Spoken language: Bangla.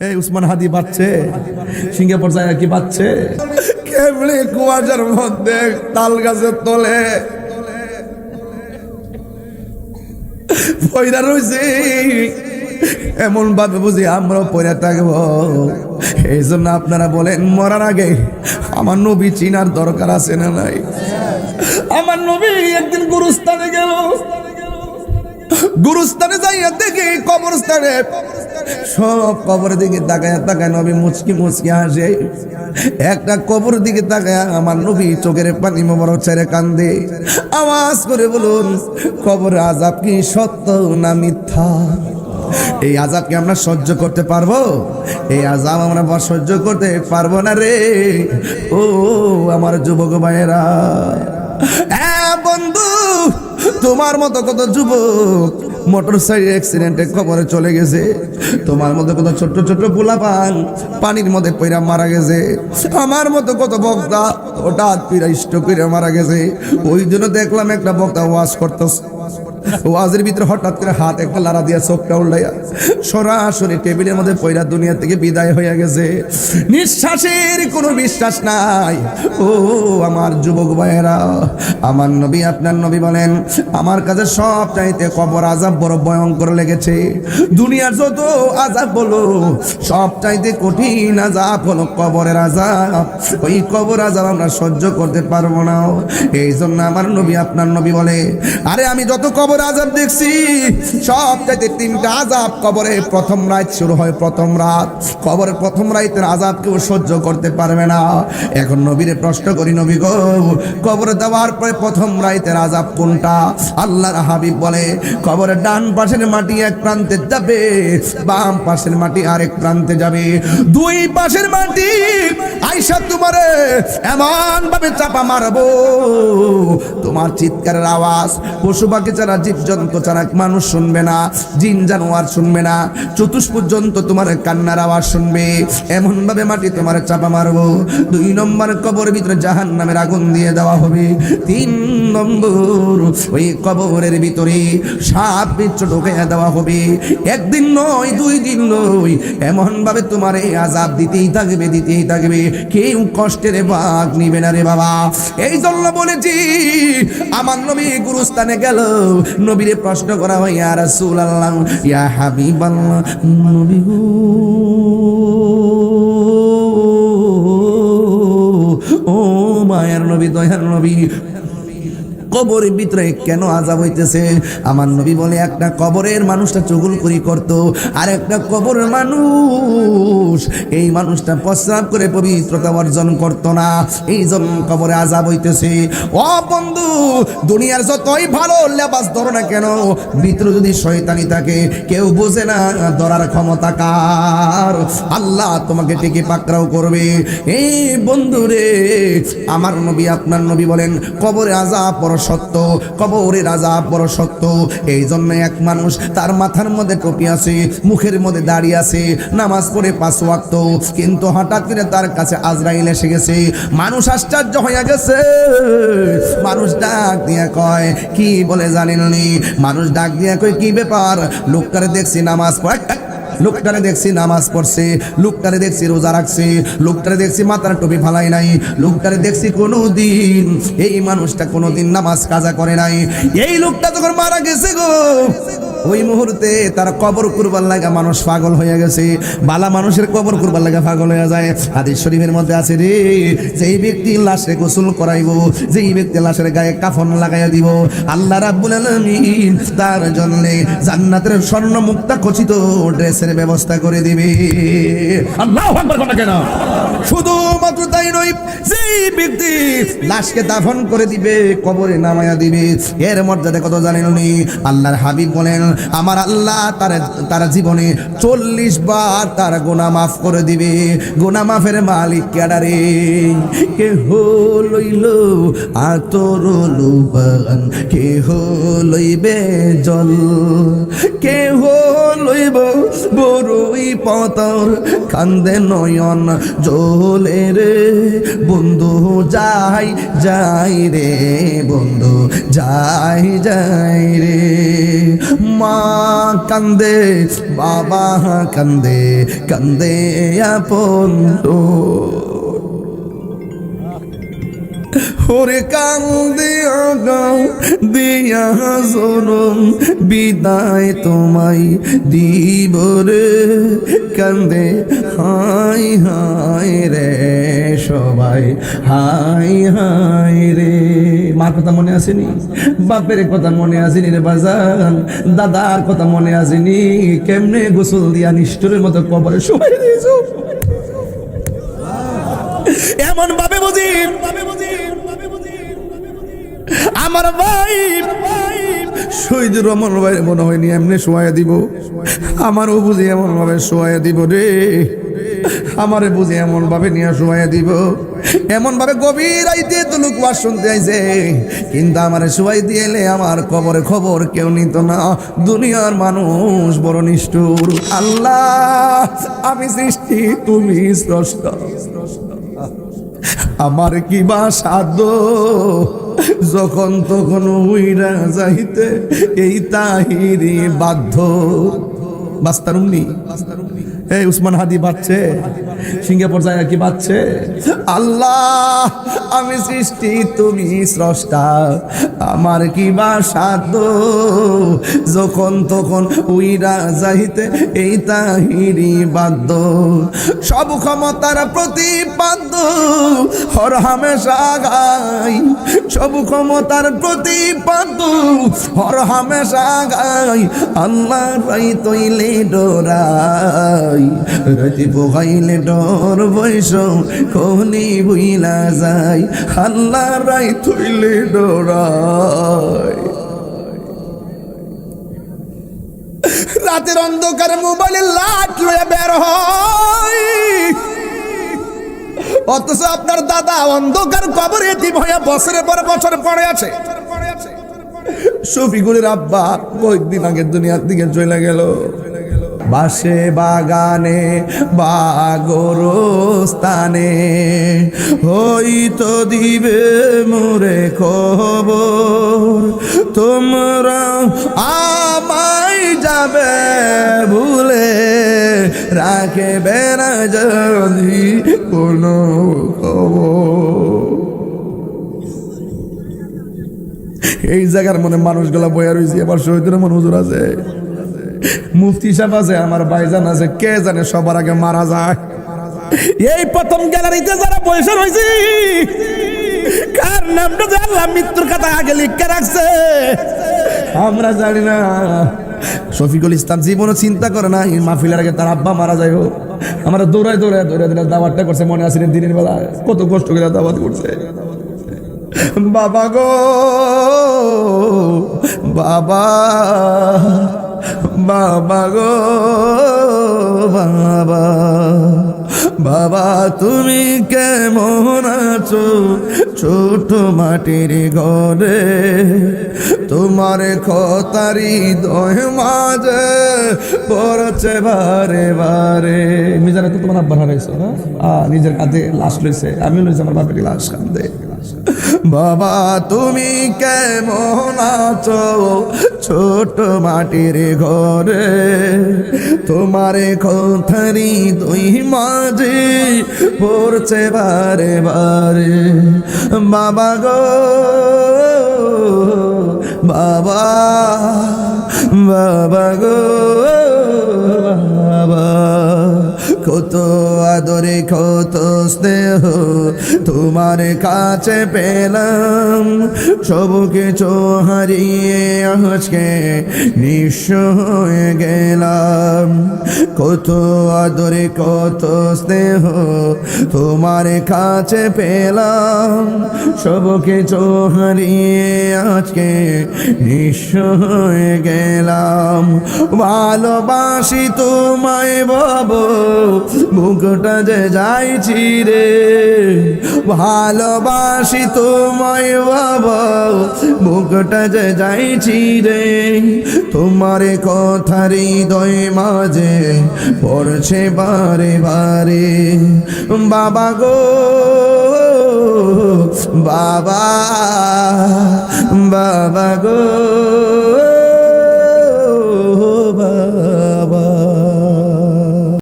এই উসমান হাদি বাচ্চে সিঙ্গাপুর জায়গা কি বাচ্চে কেমনে কুয়াশার মধ্যে তাল গাছের তলে পয়রা রয়েছে এমন ভাবে বুঝি আমরাও পয়রা থাকবো। এই জন্য আপনারা বলেন মরার আগে আমার নবী চিনার দরকার আছে না নাই? আমার নবী একদিন গুরুস্থানে গেল, গুরুস্থানে যাইয়া দেখে কবরস্থানে সব কবরের দিকে তাকায় তাকায় নবী মুচকি মুচকি হাসে। একটা কবর দিকে তাকায় আমার নবী চোখের পানি মোবারক ছেড়ে কান্দে। আওয়াজ করে বলুন, কবরের আযাব কি সত্য না মিথ্যা? এই আযাব কি আমরা সহ্য করতে পারবো? এই আযাব আমরা সহ্য করতে পারবো না রে ও আমার যুবক ভাইয়েরা। বন্ধু, তোমার মতো কত যুবক মোটরসাইকেল অ্যাক্সিডেন্টে কবরে চলে গেছে, তোমার মতো কত ছোট্ট ছোট্ট পোলাপান পানির মধ্যে পইরা মারা গেছে, আমার মতো কত বক্তা ওটা পীড়া স্ট্রোক করে মারা গেছে। ওই জন্য দেখলাম একটা বক্তা ওয়াজ করতেছে, ওয়াজের ভিতরে হঠাৎ করে হাত একটা লাড়া দিয়া চোখটা উল্টাইয়া সরাসরি টেবিলের মধ্যে পয়রা দুনিয়া থেকে বিদায় হয়ে গেছে। নিঃশ্বাসের কোনো বিশ্বাস নাই। ও আমার যুবক ভাইয়েরা, আমার নবী আপনার নবী বলেন আমার কাছে সব চাইতে কবর আযাব বড় ভয়ঙ্কর লেগেছে। দুনিয়ার যত আযাব বলো সব চাইতে কঠিন আযাব হলো কবরের আযাব। ওই কবর আযাব আমরা সহ্য করতে পারবো না। এই জন্য আমার নবী আপনার নবী বলে, আরে আমি যত কবর আযাব দেখছি সব চাইতে তিনটা আযাব কবরে প্রথম রাত শুরু হয়। প্রথম রাত কবরের প্রথম রাতের আযাব কেউ সহ্য করতে পারবে না। এখন নবীরে প্রশ্ন করি, নবী গো কবরে দেওয়ার পরে প্রথম রাতের আযাব কোনটা? আল্লাহর হাবিব বলে কবরের ডান পাশের মাটি এক প্রান্তে যাবে, বাম পাশের মাটি আরেক প্রান্তে যাবে। দুই পাশের মাটি আইসা তোমারে এমন ভাবে চাপা মারবো, তোমার চিৎকারের আওয়াজ পশু পাখি ছাড়া জীবজন্তু ছাড়া মানুষ শুনবে না, জিন জানোয়ার শুনবে না, চতুষ্পদ জন্তু তোমার কান্নার আওয়াজ শুনবে। এমন ভাবে মাটি তোমার চাপা মারবো। দুই নম্বর কবরের ভিতরে জাহান্নামের আগুন দিয়ে দেওয়া হবে। তিন নম্বর ওই কবরের ভিতরে সাপ বিচ্ছু ঢুকাইয়া দেওয়া হবে। একদিন নয়, দুই দিন নয়, এমন ভাবে তোমার এই আযাব দিতেই থাকবে, দিতেই থাকবে। কেউ কষ্টের ভাগ নিবে না রে বাবা। এই জন্য বলেছি আমার নবী গুরুস্থানে গেল, নবীরে প্রশ্ন করা হয়, ইয়া রাসূলুল্লাহ, ইয়া হাবিবাল্লাহ, নবী গো ও মায়ের নবী, দয়ার নবী, কবরের ভিতরে কেন আযাব হইতেছে? আমার নবী বলে একটা কবরের মানুষটা চুগলখড়ি করত, আর একটা কবরের মানুষ এই মানুষটা প্রস্রাব করে পবিত্রতা অর্জন করত না, এই জন্য কবরে আযাব হইতেছে। ও বন্ধু, দুনিয়ার যতই ভালো লেবাস ধরো না কেন, ভিতরে যদি শয়তানি থাকে কেউ বোঝে না ধরার ক্ষমতা কার। আল্লাহ তোমাকে টিকে পাকড়াও করবে। এই বন্ধু রে, আমার নবী আপনার নবী বলেন কবরে আযাব বড় সত্য, কবরের আযাব বড় সত্য। এই জন্য এক মানুষ তার মাথার মধ্যে টুপি আছে, মুখের মধ্যে দাড়ি আছে, নামাজ পড়ে 5 ওয়াক্ত, কিন্তু হঠাৎ করে তার কাছে আজরাইল এসে গেছে। মানুষ আশ্চর্য হয়ে গেছে। মানুষ ডাক দিয়া কয়, কি বলে জানেননি? মানুষ ডাক দিয়া কয়, কি ব্যাপার? লোকটারে দেখছি নামাজ পড়ে, লোকটারে দেখছি নামাজ পড়ছে, লোকটারে দেখছি রোজা রাখছে, লোকটারে দেখছি মাথার টুপি ফালাই নাই, লোকটারে দেখছি কোনোদিন এই মানুষটা কোনোদিন নামাজ কাজা করে নাই। এই লোকটা যখন মারা গেছে গো, ওই মুহূর্তে তার কবর কুরবার লাগা মানুষ পাগল হয়ে গেছে। বালা মানুষের কবর কুরবার লাগা পাগল হয়ে যায়। হাদিস শরীফের মধ্যে আছে রে, যেই ব্যক্তি লাশে গোসল করাইবো, যেই ব্যক্তি লাশের গায়ে কাফন লাগাইয়া দিব, আল্লাহ রাব্বুল আলামিন তার জন্য জান্নাতের স্বর্ণ মুক্তা খচিত ড্রেসের ব্যবস্থা করে দিবে। আল্লাহু আকবার বলা কেন? শুধুমাত্র তাই নয়, যেই ব্যক্তি লাশকে দাফন করে দিবে, কবরে নামায়া দিবে, এর মর্যাদা কত জানেননি? আল্লাহর হাবিব বলেন আমার আল্লাহ তার জীবনে 40 বার তার গুনাহ মাফ করে দিবে। গুনাহ মাফের মালিক কেডারে? কেহ লইল আতর লুবান, কেহ লইবে জল, কেহ লইব বড়ই পতর, কান্দে নয়ন জলে রে বন্ধু, যাই যাই রে বন্ধু, যাই যাই রে। মা কান্দে, বাবা কান্দে, কান্দে আপন ওরে কান্দিয়া গাও দিয়া জনম বিদায় তোমায় দিব রে কান্দে হাই হাই রে সবাই হাই হাই রে। মার কথা মনে আসেনি, বাপের কথা মনে আসেনি রে বাজান, দাদার কথা মনে আসেনি, কেমনে গোসল দিয়া নিষ্ঠুরের মতো কবরে সবাই দিয়েছ এমন ভাবে বুঝি আমার ভাই শহীদুর রহমান ভাই মনে হয়নি এমনি শোয়া দিব, আমারও বুঝি এমন ভাবে শোয়া দিব রে, আমারে বুঝি এমন ভাবে নিয়ে শোয়া দিব, এমন ভাবে গভীর রাইতে তো লোক ওয়াজ শুনতে আইছে, কিন্তু আমারে শোয়াই দিয়েলে আমার কবরে খবর কেউ নিত না। দুনিয়ার মানুষ বড় নিষ্ঠুর। আল্লাহ আমি সৃষ্টি তুমি স্রষ্টা, আমার কি বা সাধ্য যখন তখন উইরা যাইতে এই তাহিরি বাধ্য। বাস্তারুমনি এই উসমান হাদি বাচ্চে সিঙ্গাপুর যায় কি বাচ্চে। আল্লাহ আমি সৃষ্টি তুমি স্রষ্টা, আমার কি বা সাধ্য যখন তখন উইরা যাইতে এই তাহিরি বাধ্য। সব ক্ষমতার প্রতিপাদ্য হর হামেশা গাই, সব ক্ষমতার প্রতিপাদ্য হর হামেশা গাই। আল্লাহ রাই তৈলে ডোরাই রাতি পোহাইলে ডর বৈশ কোনি বুইলা যায়। আল্লাহ রাই তৈলে ডোরাই রাতের অন্ধকারে মোবাইলে লাট লয়ে বের হয়, অথচ আপনার দাদা অন্ধকার কবরে এতিম হয়ে বছরের পর বছর পড়ে আছে। শফিকুলের আব্বা কয়েকদিন আগে দুনিয়ার দিকে চলে গেল। বাসে বাগানে বা গোরস্থানে হইতো দিবে মোরে খবর, তোমরা আমায় যাবে ভুলে রাখবে না যদি কোনো খবর। এই জায়গার মনে মানুষগুলা বয়া রয়েছে, আবার শহীদুর রহমান হুজুর আছে, মুফতি সাহেব আছে, আমার ভাইজান আছে, কে জানে সবার আগে মারা যায়। এই প্রথম গ্যালারিতে যারা বসে রয়েছে কার নামটা যে আল্লাহ মৃত্যুর কথা আগে লিখে রাখছে আমরা জানি না। শফিকুল ইসলাম জীবনও চিন্তা করে না এই মাহফিলের আগে তার আব্বা মারা যায়, আমরা দৌড়ায় দৌড়ায় দৌড়ায় দিলে দাওয়াতটা করছে, মনে আছে দিনের বেলা কত কষ্ট করে দাওয়াত করছে। বাবা গো বাবা, বাবা গো বাবা, বাবা তুমি কেমন আছো ছোট মাটির ঘরে, তোমার খতারি দয় মাঝে পড়ছে বারে বারে। মিজানে তো তোমার আব্বার হারাইছো না, নিজের কাঁধে লাশ লইছে, আমিও লইছি আমার বাপের লাশ কাঁদে। বাবা তুমি কেমন আছো ছোট মাটির ঘরে, তোমার খতারি দুই মাঝে পড়ছে বারে বারে। বাবা গো বাবা, বাবা গো বাবা, কত আদরে কত স্নেহ তোমার কাছে পেলাম, সব কিছু হারিয়ে আজকে নিঃস্ব হয়ে গেলাম। কত আদরে কত স্নেহ তোমার কাছে পেলাম, সব কিছু হারিয়ে আজকে নিঃস্ব হয়ে গেলাম। ভালোবাসি তোমায় বাবু বুকটা যে যাইছি রে, ভালোবাসি তোমায় বাবা বুকটা যে যাইছি রে, তোমার কথা হৃদয় মাঝে পড়ছে বারে বারে। বাবা গো বাবা, বাবা গো